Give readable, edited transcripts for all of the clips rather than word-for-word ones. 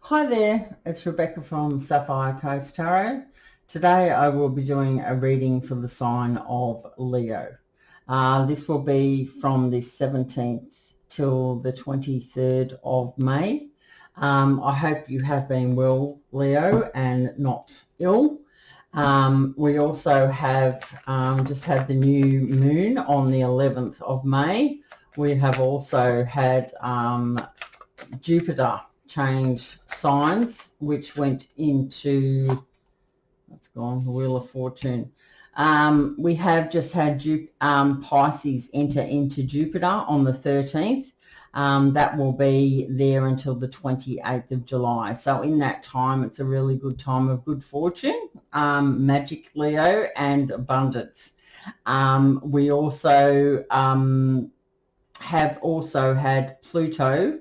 Hi there, it's Rebecca from Sapphire Coast Tarot. Today I will be doing a reading for the sign of Leo. This will be from the 17th till the 23rd of May. I hope you have been well, Leo, and not ill. We also have just had the new moon on the 11th of May. We have also had Jupiter change signs, which went into, that's gone, the Wheel of Fortune. We have just had Pisces enter into Jupiter on the 13th. That will be there until the 28th of July. So in that time, it's a really good time of good fortune, magic, Leo, and abundance. We also have also had Pluto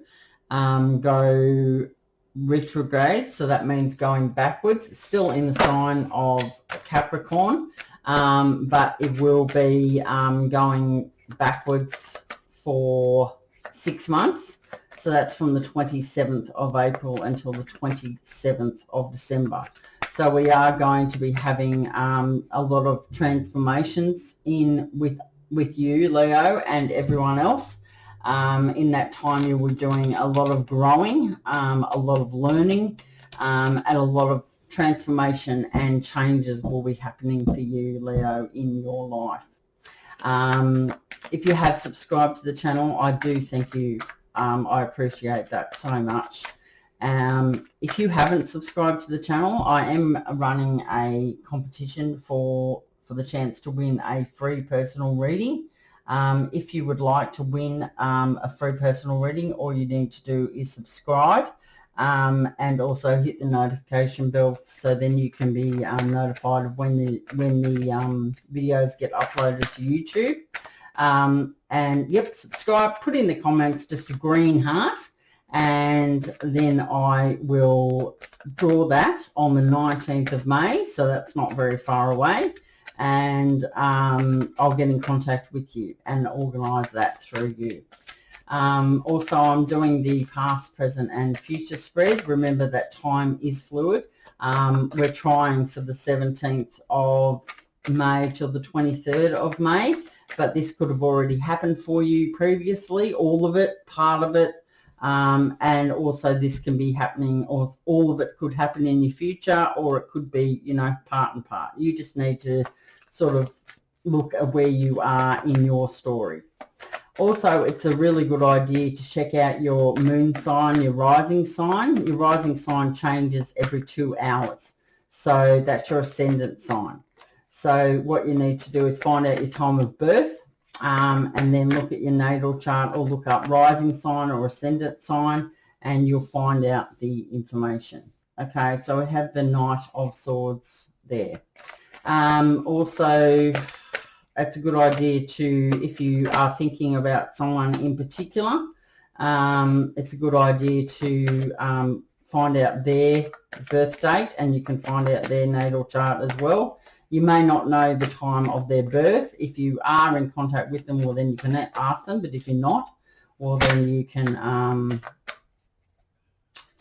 go retrograde, so that means going backwards. It's still in the sign of Capricorn, but it will be going backwards for 6 months. So that's from the 27th of April until the 27th of December. So we are going to be having a lot of transformations in with you, Leo, and everyone else. In that time, you will be doing a lot of growing, a lot of learning, and a lot of transformation and changes will be happening for you, Leo, in your life. If you have subscribed to the channel, I do thank you. I appreciate that so much. If you haven't subscribed to the channel, I am running a competition for the chance to win a free personal reading. If you would like to win a free personal reading, all you need to do is subscribe and also hit the notification bell, so then you can be notified of when the videos get uploaded to YouTube. And yep, subscribe, put in the comments just a green heart, and then I will draw that on the 19th of May, so that's not very far away. And I'll get in contact with you and organise that through you. Also, I'm doing the past, present and future spread. Remember that time is fluid. We're trying for the 17th of May till the 23rd of May, but this could have already happened for you previously, all of it, part of it, and also this can be happening, or all of it could happen in your future, or it could be, you know, part and part. You just need to sort of look at where you are in your story. Also, it's a really good idea to check out your moon sign, your rising sign. Your rising sign changes every 2 hours. So that's your ascendant sign. So what you need to do is find out your time of birth, and then look at your natal chart, or look up rising sign or ascendant sign, and you'll find out the information. Okay, so we have the Knight of Swords there. Also, it's a good idea to, if you are thinking about someone in particular, it's a good idea to find out their birth date, and you can find out their natal chart as well. You may not know the time of their birth. If you are in contact with them, well, then you can ask them. But if you're not, well, then you can,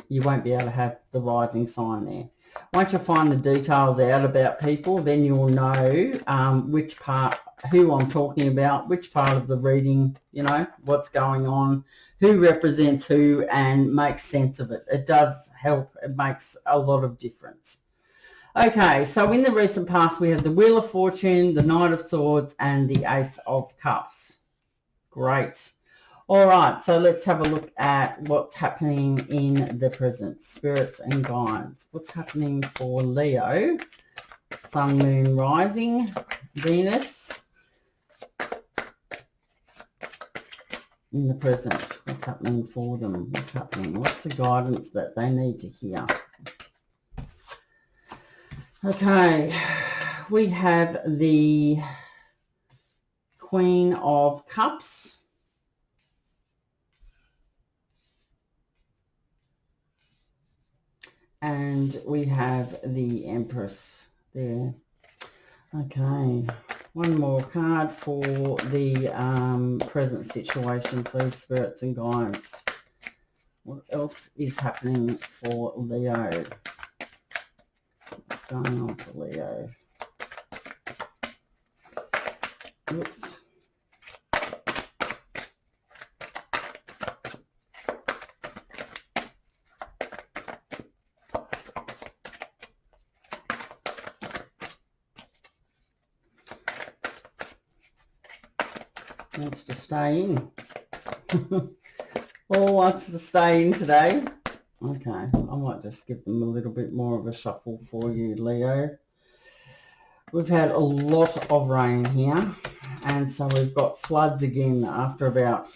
you won't be able to have the rising sign there. Once you find the details out about people, then you'll know which part, who I'm talking about, which part of the reading, you know, what's going on, who represents who, and make sense of it. It does help. It makes a lot of difference. Okay, so in the recent past, we have the Wheel of Fortune, the Knight of Swords, and the Ace of Cups. Great. All right, so let's have a look at what's happening in the present. Spirits and guides. What's happening for Leo? Sun, Moon, Rising, Venus. In the present, what's happening for them? What's happening? What's the guidance that they need to hear? Okay, we have the Queen of Cups. And we have the Empress there. Okay, one more card for the present situation, please, spirits and guides. What else is happening for Leo? What's going on for Leo? Oops. Wants to stay in. All wants to stay in today. Okay, I might just give them a little bit more of a shuffle for you, Leo. We've had a lot of rain here, and so we've got floods again after about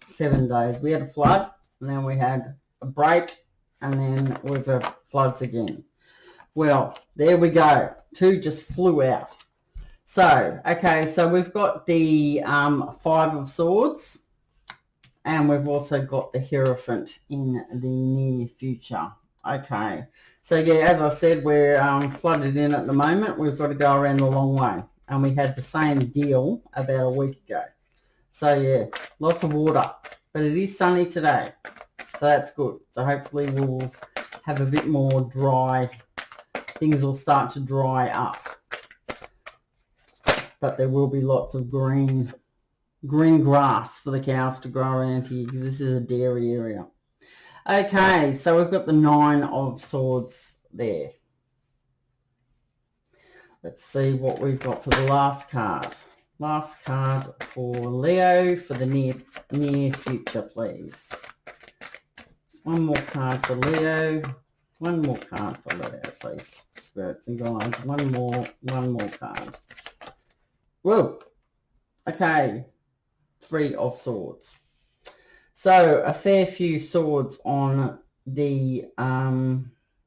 7 days. We had a flood, and then we had a break, and then we've got floods again. Well, there we go. 2 just flew out. So, okay, so we've got the 5 of Swords, and we've also got the Hierophant in the near future. Okay, so yeah, as I said, we're flooded in at the moment. We've got to go around the long way, and we had the same deal about a week ago. So yeah, lots of water, but it is sunny today, so that's good. So hopefully we'll have a bit more dry, things will start to dry up. But there will be lots of green grass for the cows to grow around here, because this is a dairy area. Okay, so we've got the 9 of Swords there. Let's see what we've got for the last card. Last card for Leo for the near future, please. Just one more card for Leo. One more card for Leo, please. Spirits and guides. One more card. Whoa. Okay. 3 of Swords. So a fair few swords on the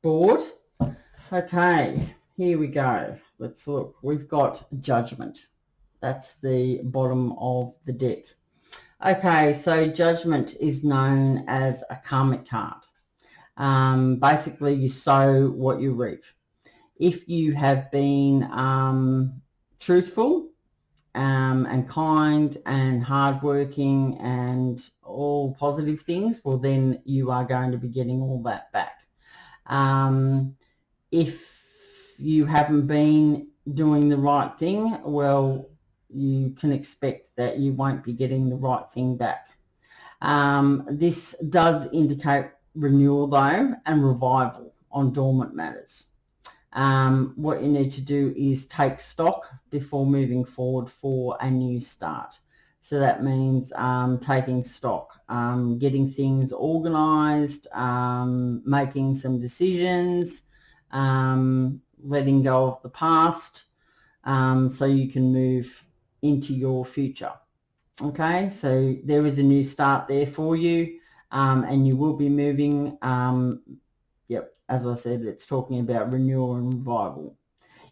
board. Okay, here we go. Let's look. We've got Judgment. That's the bottom of the deck. Okay, so Judgment is known as a karmic card. Basically, you sow what you reap. If you have been truthful and kind and hardworking and all positive things, well, then you are going to be getting all that back. If you haven't been doing the right thing, well, you can expect that you won't be getting the right thing back. This does indicate renewal, though, and revival on dormant matters. What you need to do is take stock before moving forward for a new start. So that means taking stock, getting things organized, making some decisions, letting go of the past, so you can move into your future. Okay, so there is a new start there for you, and you will be moving. Yep, as I said, it's talking about renewal and revival.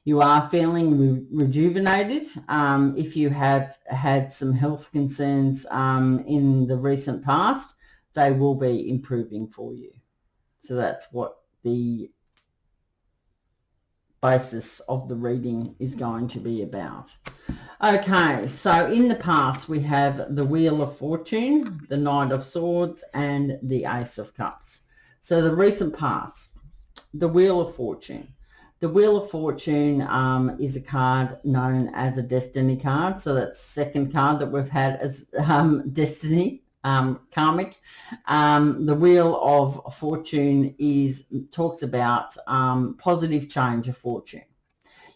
You are feeling rejuvenated. If you have had some health concerns in the recent past, they will be improving for you. So that's what the basis of the reading is going to be about. Okay, so in the past we have the Wheel of Fortune, the Knight of Swords, and the Ace of Cups. So the recent past, the Wheel of Fortune. The Wheel of Fortune is a card known as a destiny card. So that's the second card that we've had as destiny, karmic. The Wheel of Fortune talks about positive change of fortune.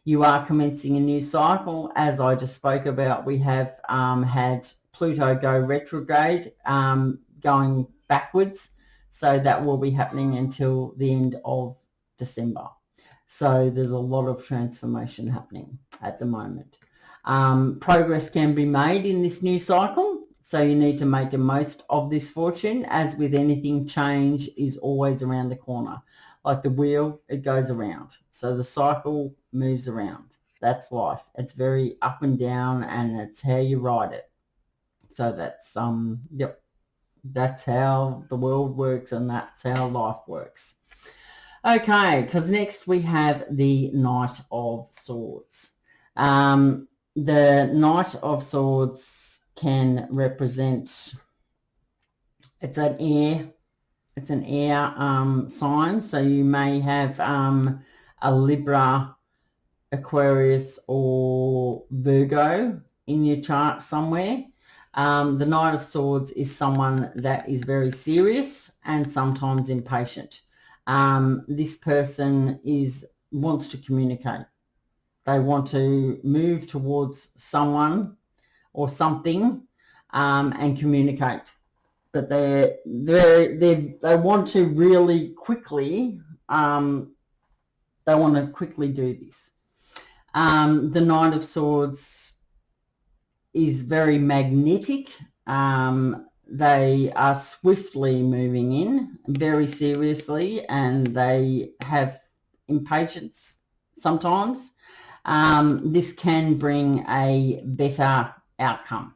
You are commencing a new cycle. As I just spoke about, we have had Pluto go retrograde, going backwards. So that will be happening until the end of December. So there's a lot of transformation happening at the moment. Progress can be made in this new cycle. So you need to make the most of this fortune. As with anything, change is always around the corner. Like the wheel, it goes around. So the cycle moves around. That's life. It's very up and down, and it's how you ride it. So that's, yep, that's how the world works, and that's how life works. Okay, because next we have the Knight of Swords. The Knight of Swords can represent, it's an air It's an air sign, so you may have a Libra, Aquarius or Virgo in your chart somewhere. The Knight of Swords is someone that is very serious and sometimes impatient. This person wants to communicate. They want to move towards someone or something and communicate. But they want to really quickly, they want to quickly do this. The Knight of Swords is very magnetic. They are swiftly moving in very seriously, and they have impatience sometimes. This can bring a better outcome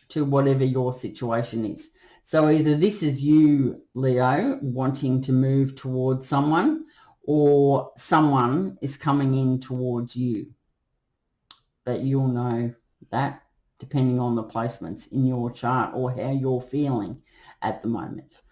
to whatever your situation is. So either this is you, Leo, wanting to move towards someone, or someone is coming in towards you. But you'll know that depending on the placements in your chart or how you're feeling at the moment.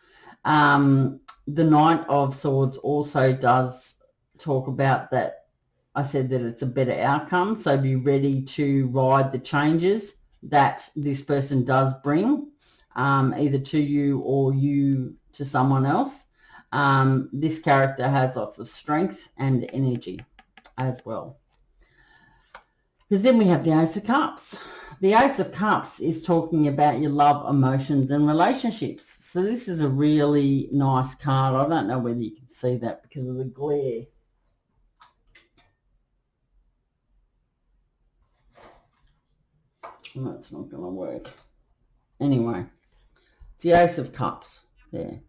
The Knight of Swords also does talk about that. I said that it's a better outcome, so be ready to ride the changes that this person does bring, either to you or you to someone else. This character has lots of strength and energy as well. Because then we have the Ace of Cups. The Ace of Cups is talking about your love, emotions, and relationships. So this is a really nice card. I don't know whether you can see that because of the glare. Oh, that's not going to work. Anyway, it's the Ace of Cups. There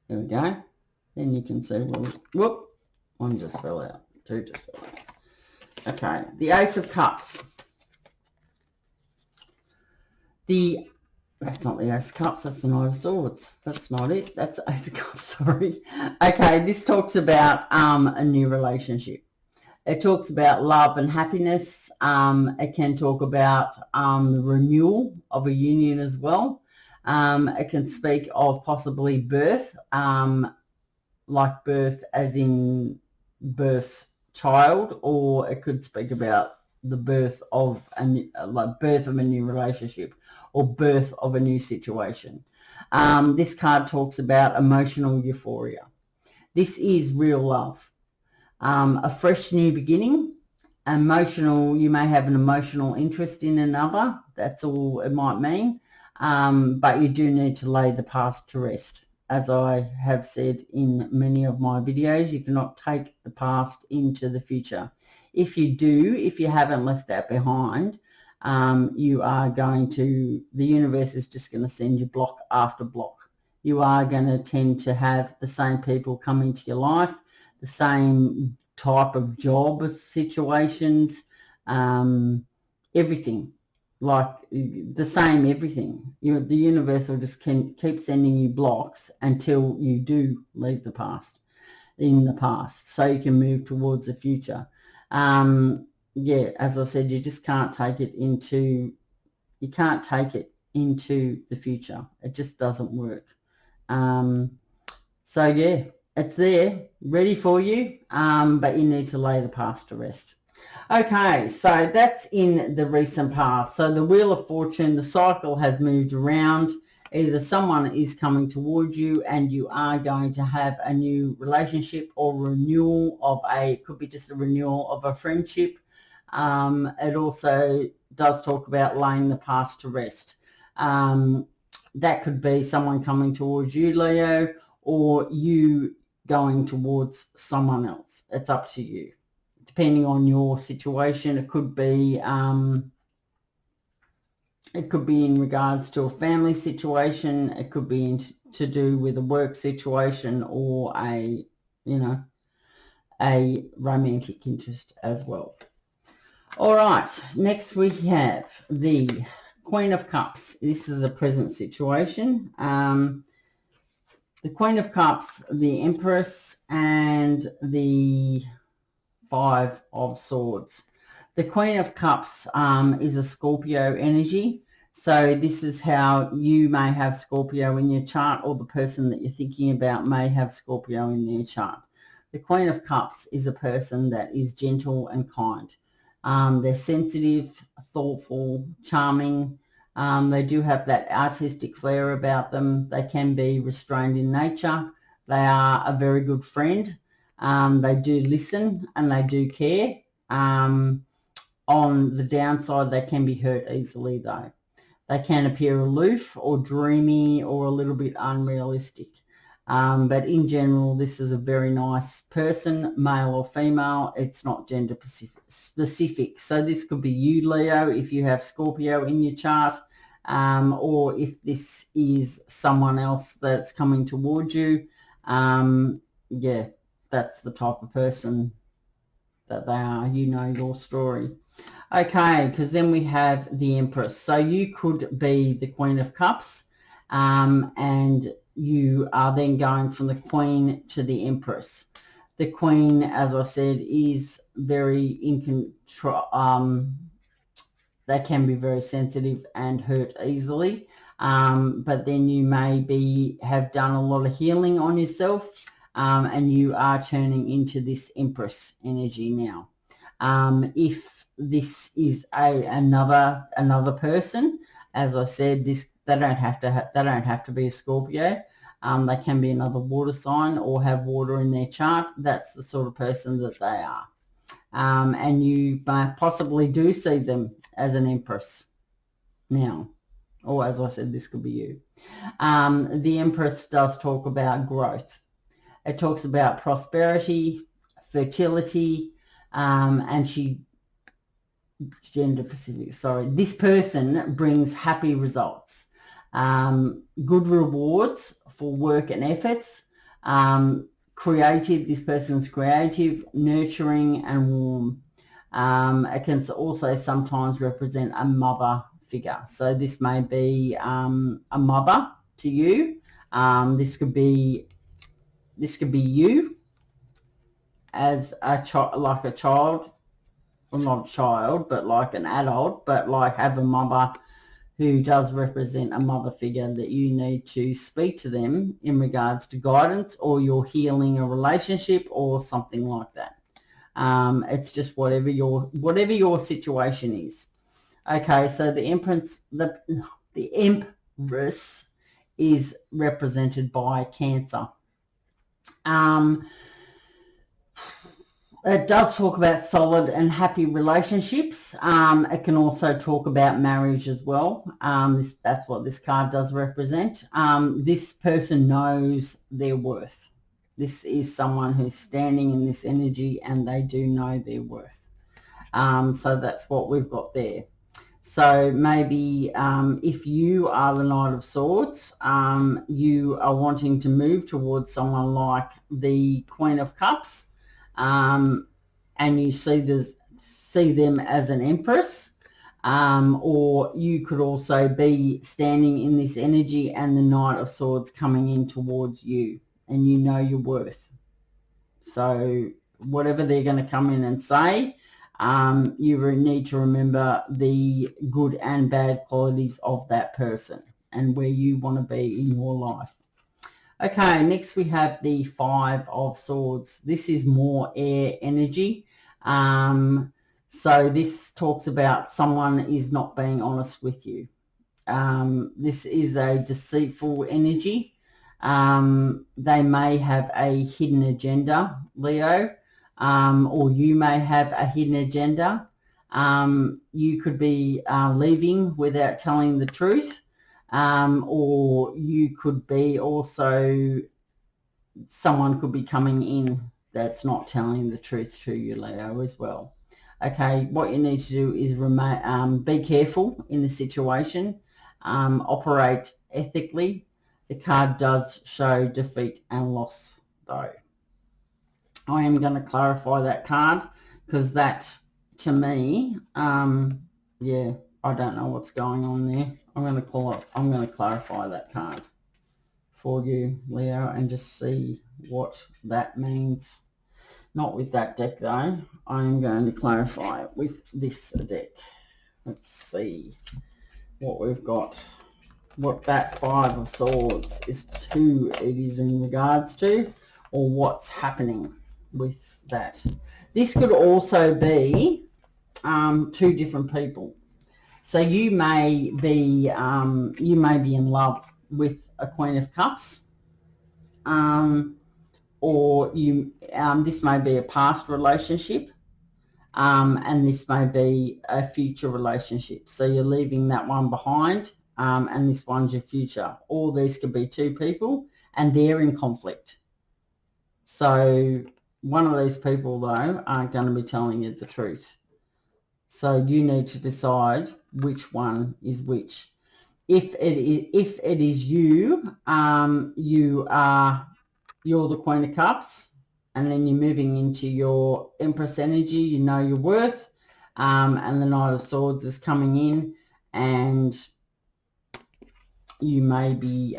we go. Then you can see, well, whoop, one just fell out. Two just fell out. Okay, the Ace of Cups. That's not the Ace of Cups, that's the Knight of Swords. That's not it. That's Ace of Cups, sorry. Okay, this talks about a new relationship. It talks about love and happiness. It can talk about the renewal of a union as well. It can speak of possibly birth, like birth as in birth child, or it could speak about the birth of a new relationship or birth of a new situation. This card talks about emotional euphoria. This is real love. A fresh new beginning. Emotional, you may have an emotional interest in another. That's all it might mean. But you do need to lay the past to rest. As I have said in many of my videos, you cannot take the past into the future. If you haven't left that behind, the universe is just going to send you block after block. You are going to tend to have the same people come into your life, the same type of job situations, everything, like the same everything. The universe will just keep sending you blocks until you do leave the past, so you can move towards the future. As I said, you just can't take it into the future. It just doesn't work. It's there, ready for you, but you need to lay the past to rest. Okay, so that's in the recent past. So the Wheel of Fortune, the cycle has moved around. Either someone is coming towards you and you are going to have a new relationship or renewal of could be just a renewal of a friendship. It also does talk about laying the past to rest. That could be someone coming towards you, Leo, or you going towards someone else. It's up to you, depending on your situation. It could be in regards to a family situation. It could be to do with a work situation or a romantic interest as well. All right, next we have the Queen of Cups. This is a present situation. The Queen of Cups, the Empress, and the Five of Swords. The Queen of Cups is a Scorpio energy. So this is how you may have Scorpio in your chart, or the person that you're thinking about may have Scorpio in their chart. The Queen of Cups is a person that is gentle and kind. They're sensitive, thoughtful, charming. They do have that artistic flair about them. They can be restrained in nature. They are a very good friend. They do listen and they do care. On the downside, they can be hurt easily though. They can appear aloof or dreamy or a little bit unrealistic. But in general, this is a very nice person, male or female. It's not gender specific. So this could be you, Leo, if you have Scorpio in your chart, or if this is someone else that's coming towards you. Yeah, that's the type of person that they are. You know your story. Okay, because then we have the Empress. So you could be the Queen of Cups, and you are then going from the Queen to the Empress. The Queen, as I said, is very in control. They can be very sensitive and hurt easily. But then you may have done a lot of healing on yourself, and you are turning into this Empress energy now. If this is another person, as I said, they don't have to be a Scorpio. They can be another water sign or have water in their chart. That's the sort of person that they are. And you possibly do see them as an Empress now. Or as I said, this could be you. The Empress does talk about growth. It talks about prosperity, fertility, and gender specific, sorry. This person brings happy results, good rewards for work and efforts, creative. This person's creative, nurturing, and warm. It can also sometimes represent a mother figure. So this may be a mother to you. This could be you as a child, like a child. Well, not a child, but like an adult, but like have a mother who does represent a mother figure that you need to speak to them in regards to guidance, or you're healing a relationship or something like that. It's just whatever your situation is. Okay, so the Empress is represented by Cancer. It does talk about solid and happy relationships. It can also talk about marriage as well. That's what this card does represent. This person knows their worth. This is someone who's standing in this energy and they do know their worth. So that's what we've got there. So maybe if you are the Knight of Swords, you are wanting to move towards someone like the Queen of Cups, and you see them as an Empress, or you could also be standing in this energy and the Knight of Swords coming in towards you, and you know your worth. So whatever they're going to come in and say, you need to remember the good and bad qualities of that person and where you want to be in your life. Okay, next we have the Five of Swords. This is more air energy. So this talks about someone is not being honest with you. This is a deceitful energy. They may have a hidden agenda, Leo, or you may have a hidden agenda. You could be leaving without telling the truth. Or you could be also, someone could be coming in that's not telling the truth to you, Leo, as well. Okay, what you need to do is be careful in the situation, operate ethically. The card does show defeat and loss, though. I am going to clarify that card because that, to me, yeah, I don't know what's going on there. I'm going to clarify that card for you, Leo, and just see what that means. Not with that deck, though. I'm going to clarify it with this deck. Let's see. what we've got, what that Five of Swords is to, it is in regards to, or what's happening with that. This could also be two different people. So you may be in love with a Queen of Cups, or this may be a past relationship, and this may be a future relationship. So you're leaving that one behind, and this one's your future. Or these could be two people and they're in conflict. So one of these people, though, aren't going to be telling you the truth. So you need to decide which one is which. If it is you, you're the Queen of Cups, and then you're moving into your Empress energy, you know your worth, and the Knight of Swords is coming in, and you may be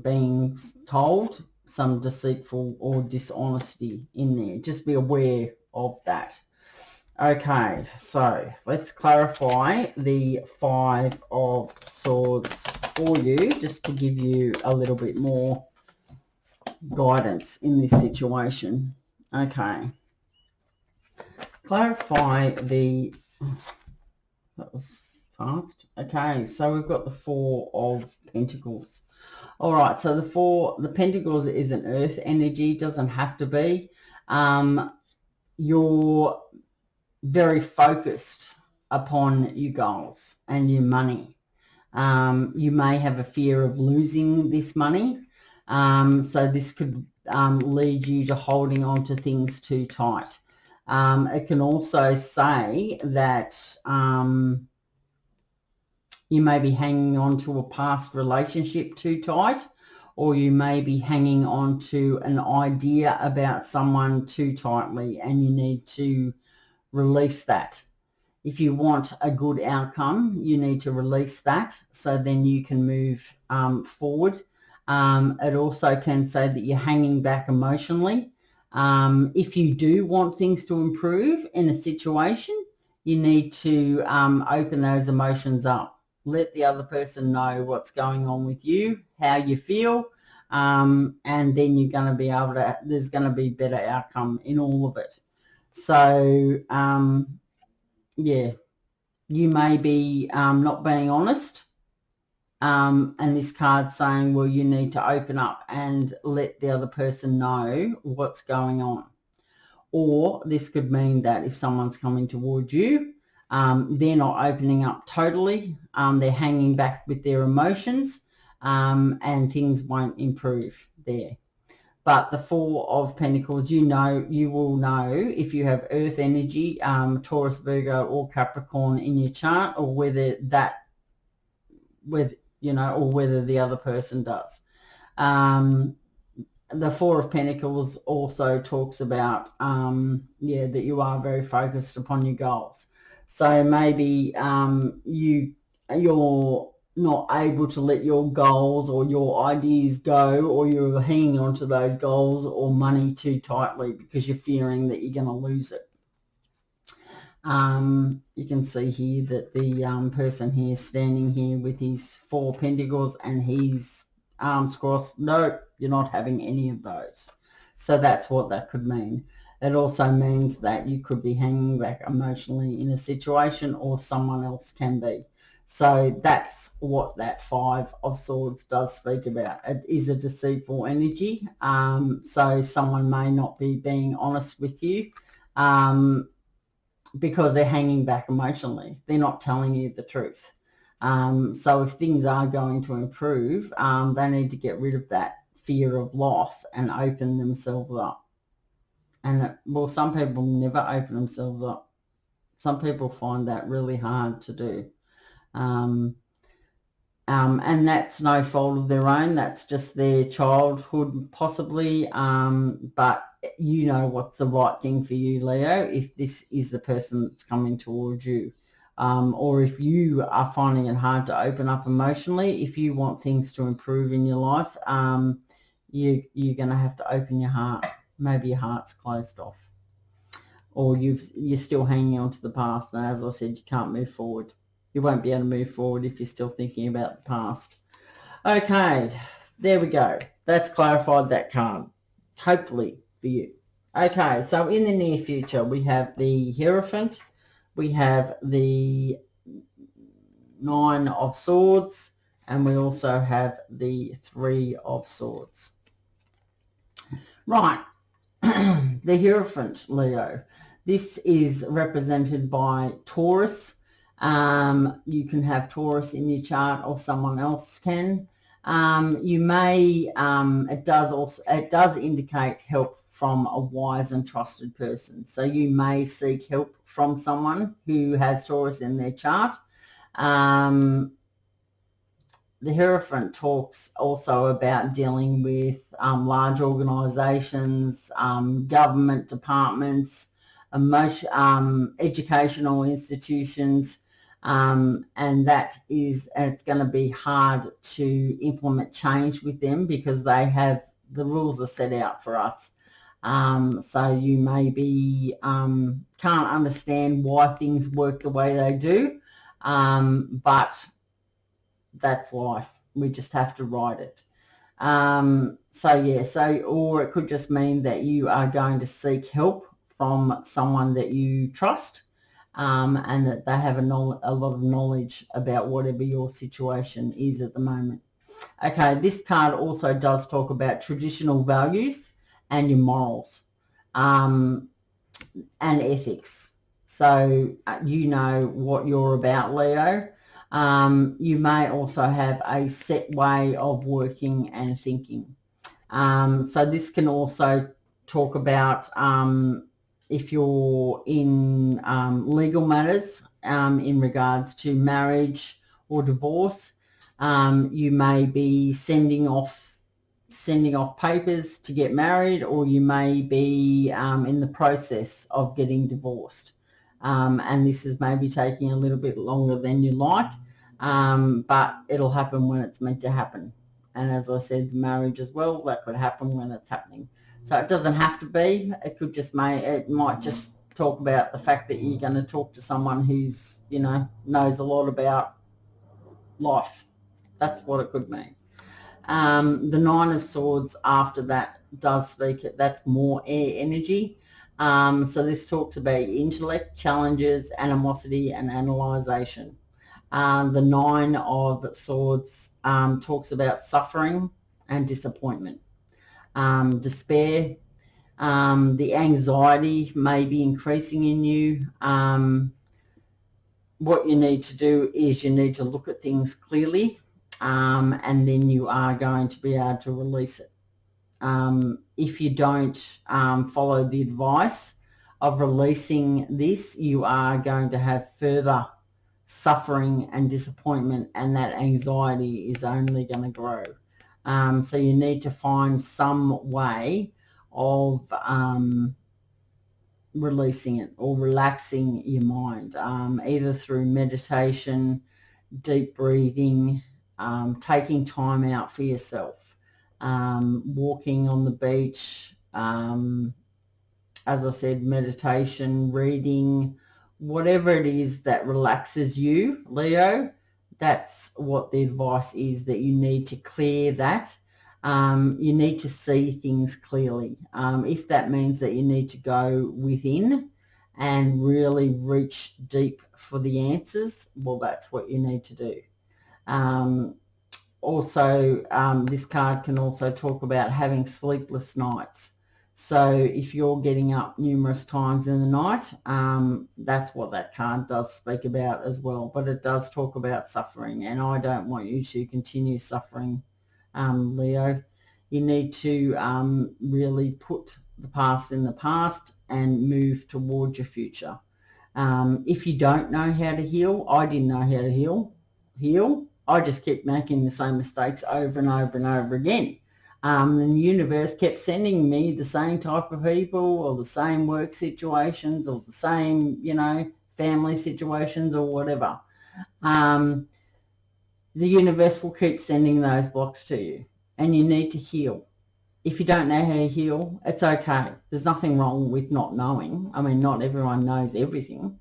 being told some deceitful or dishonesty in there. Just be aware of that. Okay, so let's clarify the Five of Swords for you, just to give you a little bit more guidance in this situation. Okay. Clarify the... that was fast. Okay, so we've got the Four of Pentacles. All right, so the Pentacles is an earth energy, doesn't have to be. You're very focused upon your goals and your money. You may have a fear of losing this money. So this could lead you to holding on to things too tight. It can also say that you may be hanging on to a past relationship too tight, or you may be hanging on to an idea about someone too tightly, and you need to release that. If you want a good outcome, you need to release that, so then you can move forward. It also can say that you're hanging back emotionally. If you do want things to improve in a situation, you need to open those emotions up. Let the other person know what's going on with you, how you feel, and then you're going to be able to, there's going to be better outcome in all of it. So, yeah, you may be not being honest. And this card's saying, well, you need to open up and let the other person know what's going on. Or this could mean that if someone's coming towards you, they're not opening up totally. They're hanging back with their emotions, and things won't improve there. But the Four of Pentacles, you will know if you have earth energy, Taurus, Virgo, or Capricorn in your chart, or whether the other person does. The Four of Pentacles also talks about, that you are very focused upon your goals. So maybe you're not able to let your goals or your ideas go, or you're hanging on to those goals or money too tightly because you're fearing that you're going to lose it. You can see here that the person here is standing here with his Four Pentacles and his arms crossed. No, you're not having any of those. So that's what that could mean. It also means that you could be hanging back emotionally in a situation, or someone else can be. So that's what that Five of Swords does speak about. It is a deceitful energy. So someone may not be being honest with you, because they're hanging back emotionally. They're not telling you the truth. So if things are going to improve, they need to get rid of that fear of loss and open themselves up. And some people never open themselves up. Some people find that really hard to do. And that's no fault of their own. That's just their childhood possibly. But you know what's the right thing for you, Leo, if this is the person that's coming towards you. Or if you are finding it hard to open up emotionally, if you want things to improve in your life, you're going to have to open your heart. Maybe your heart's closed off, or you're still hanging on to the past, and as I said, you can't move forward. You won't be able to move forward if you're still thinking about the past. Okay, there we go. That's clarified that card, hopefully for you. Okay, so in the near future, we have the Hierophant, we have the Nine of Swords, and we also have the Three of Swords. Right, the Hierophant, Leo. This is represented by Taurus. You can have Taurus in your chart, or someone else can. You may, it does indicate help from a wise and trusted person. So you may seek help from someone who has Taurus in their chart. The Hierophant talks also about dealing with large organisations, government departments, educational institutions, and it's going to be hard to implement change with them because the rules are set out for us. So you maybe can't understand why things work the way they do, but that's life. We just have to ride it. Or it could just mean that you are going to seek help from someone that you trust, and that they have a lot of knowledge about whatever your situation is at the moment. Okay, this card also does talk about traditional values and your morals, and ethics. So you know what you're about, Leo. You may also have a set way of working and thinking. So this can also talk about if you're in legal matters in regards to marriage or divorce. You may be sending off papers to get married, or you may be in the process of getting divorced. And this is maybe taking a little bit longer than you like, but it'll happen when it's meant to happen. And as I said, marriage as well, that could happen when it's happening. So it doesn't have to be. It might just talk about the fact that you're going to talk to someone who's, knows a lot about life. That's what it could mean. The Nine of Swords after that does speak, that's more air energy. So this talks about intellect, challenges, animosity, and analysation. The Nine of Swords talks about suffering and disappointment, despair. The anxiety may be increasing in you. What you need to do is you need to look at things clearly, and then you are going to be able to release it. If you don't follow the advice of releasing this, you are going to have further suffering and disappointment, and that anxiety is only going to grow. So you need to find some way of releasing it or relaxing your mind, either through meditation, deep breathing, taking time out for yourself, walking on the beach, as I said, meditation, reading, whatever it is that relaxes you, Leo. That's what the advice is, that you need to clear that. You need to see things clearly. If that means that you need to go within and really reach deep for the answers, well, that's what you need to do. This card can also talk about having sleepless nights. So if you're getting up numerous times in the night, that's what that card does speak about as well. But it does talk about suffering, and I don't want you to continue suffering, Leo. You need to really put the past in the past and move towards your future. If you don't know how to heal, I didn't know how to heal. I just kept making the same mistakes over and over and over again. The universe kept sending me the same type of people, or the same work situations, or the same, family situations, or whatever. The universe will keep sending those blocks to you, and you need to heal. If you don't know how to heal, it's okay. There's nothing wrong with not knowing. I mean, not everyone knows everything.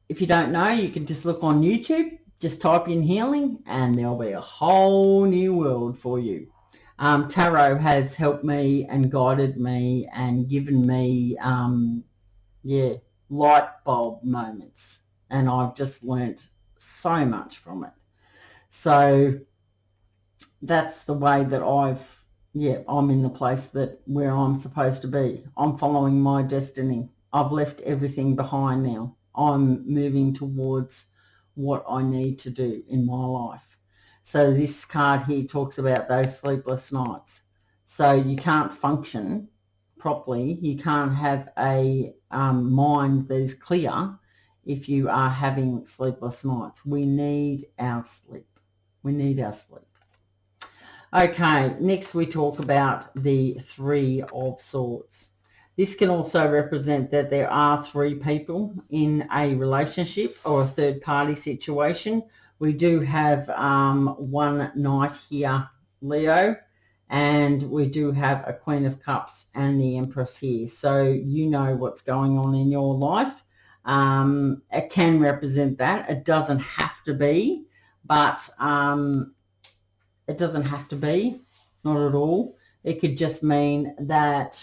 if you don't know, you can just look on YouTube, just type in healing, and there'll be a whole new world for you. Tarot has helped me and guided me and given me, light bulb moments. And I've just learnt so much from it. So that's the way that I'm in the place where I'm supposed to be. I'm following my destiny. I've left everything behind now. I'm moving towards what I need to do in my life. So this card here talks about those sleepless nights. So you can't function properly. You can't have a mind that is clear if you are having sleepless nights. We need our sleep. We need our sleep. Okay, next we talk about the Three of Swords. This can also represent that there are three people in a relationship or a third party situation. We do have one knight here, Leo, and we do have a Queen of Cups and the Empress here. So you know what's going on in your life. It can represent that. It doesn't have to be, but it doesn't have to be, not at all. It could just mean that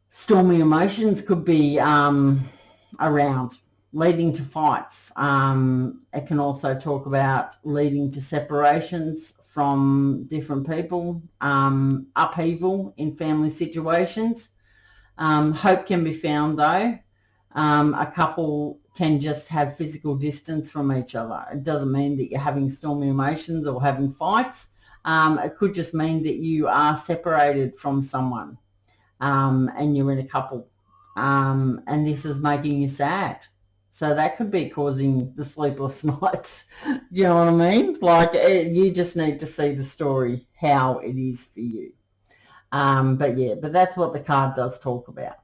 stormy emotions could be around, leading to fights. It can also talk about leading to separations from different people, upheaval in family situations. Hope can be found though. A couple can just have physical distance from each other. It doesn't mean that you're having stormy emotions or having fights. It could just mean that you are separated from someone and you're in a couple and this is making you sad. So that could be causing the sleepless nights. You know what I mean? Like you just need to see the story, how it is for you. But that's what the card does talk about.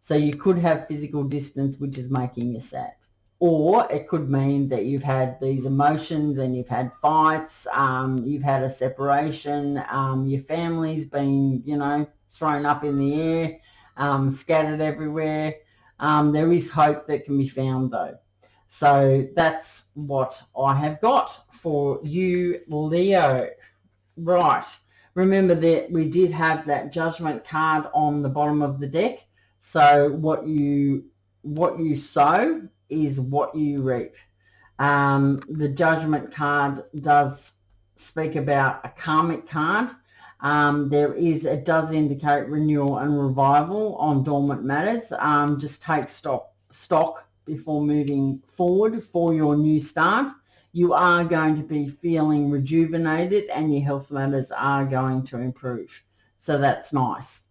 So you could have physical distance, which is making you sad. Or it could mean that you've had these emotions and you've had fights, you've had a separation, your family's been, thrown up in the air, scattered everywhere. There is hope that can be found though. So that's what I have got for you, Leo. Right. Remember that we did have that Judgment card on the bottom of the deck. So what you sow is what you reap. The Judgment card does speak about a karmic card. It does indicate renewal and revival on dormant matters. Just take stock before moving forward for your new start. You are going to be feeling rejuvenated and your health matters are going to improve. So that's nice.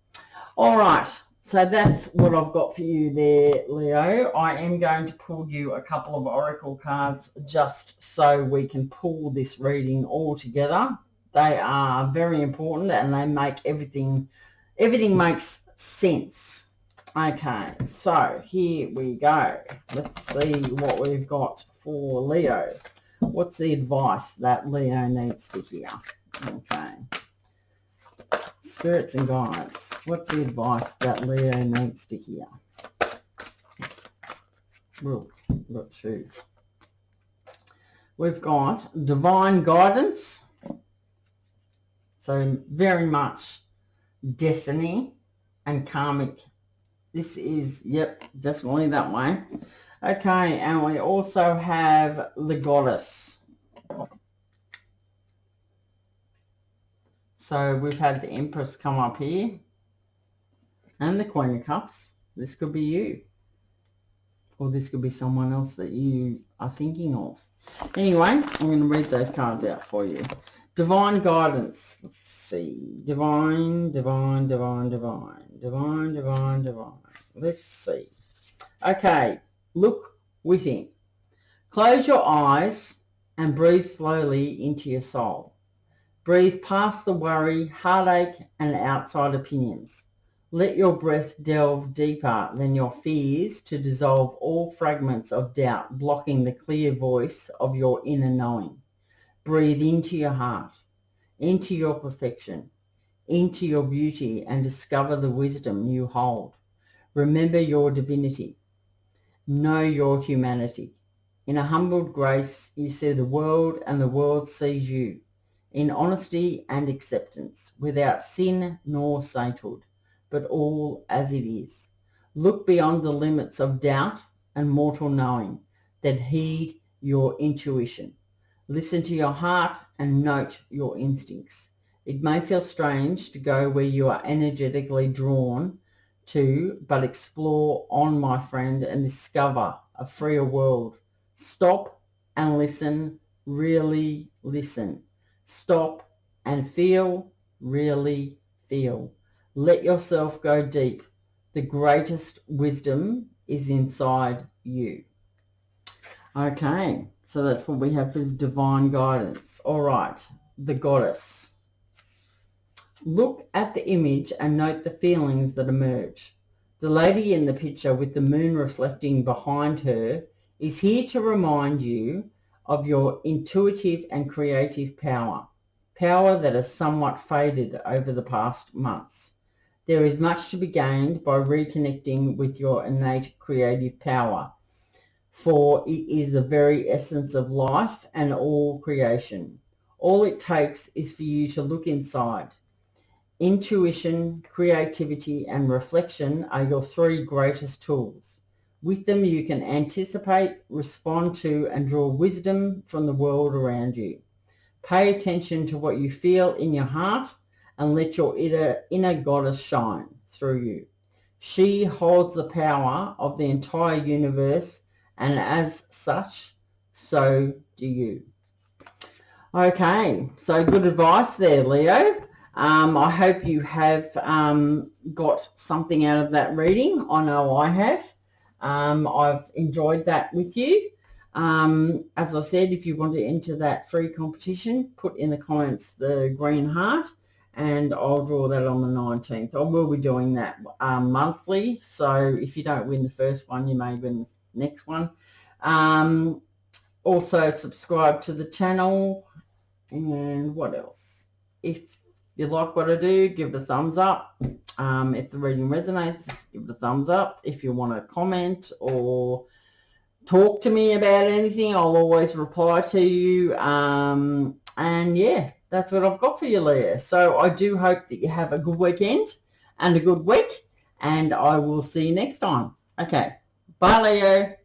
All right. So that's what I've got for you there, Leo. I am going to pull you a couple of oracle cards just so we can pull this reading all together. They are very important and they make everything makes sense. Okay, so here we go. Let's see what we've got for Leo. What's the advice that Leo needs to hear? Okay. Spirits and guides. What's the advice that Leo needs to hear? We've got two. We've got divine guidance. So very much destiny and karmic. This is, definitely that way. Okay, and we also have the goddess. So we've had the Empress come up here and the Queen of Cups. This could be you. Or this could be someone else that you are thinking of. Anyway, I'm going to read those cards out for you. Divine guidance. Let's see. Divine. Let's see. Okay, look within. Close your eyes and breathe slowly into your soul. Breathe past the worry, heartache, and outside opinions. Let your breath delve deeper than your fears to dissolve all fragments of doubt, blocking the clear voice of your inner knowing. Breathe into your heart, into your perfection, into your beauty, and discover the wisdom you hold. Remember your divinity. Know your humanity. In a humbled grace, you see the world and the world sees you. In honesty and acceptance, without sin nor sainthood, but all as it is. Look beyond the limits of doubt and mortal knowing, then heed your intuition. Listen to your heart and note your instincts. It may feel strange to go where you are energetically drawn to, but explore on, my friend, and discover a freer world. Stop and listen, really listen. Stop and feel, really feel. Let yourself go deep. The greatest wisdom is inside you. Okay, so that's what we have for divine guidance. All right, the goddess. Look at the image and note the feelings that emerge. The lady in the picture with the moon reflecting behind her is here to remind you of your intuitive and creative power that has somewhat faded over the past months. There is much to be gained by reconnecting with your innate creative power, for it is the very essence of life and all creation. All it takes is for you to look inside. Intuition, creativity, and reflection are your three greatest tools. With them, you can anticipate, respond to, and draw wisdom from the world around you. Pay attention to what you feel in your heart and let your inner goddess shine through you. She holds the power of the entire universe, and as such, so do you. Okay, so good advice there, Leo. I hope you have got something out of that reading. I know I have. I've enjoyed that with you. As I said, if you want to enter that free competition, put in the comments the green heart and I'll draw that on the 19th. I will be doing that monthly, so if you don't win the first one, you may win the next one. Also subscribe to the channel, and what else? If you like what I do, give it a thumbs up. If the reading resonates, give it a thumbs up. If you want to comment or talk to me about anything, I'll always reply to you. And yeah, that's what I've got for you, Leah. So I do hope that you have a good weekend and a good week, and I will see you next time. Okay, bye, Leo.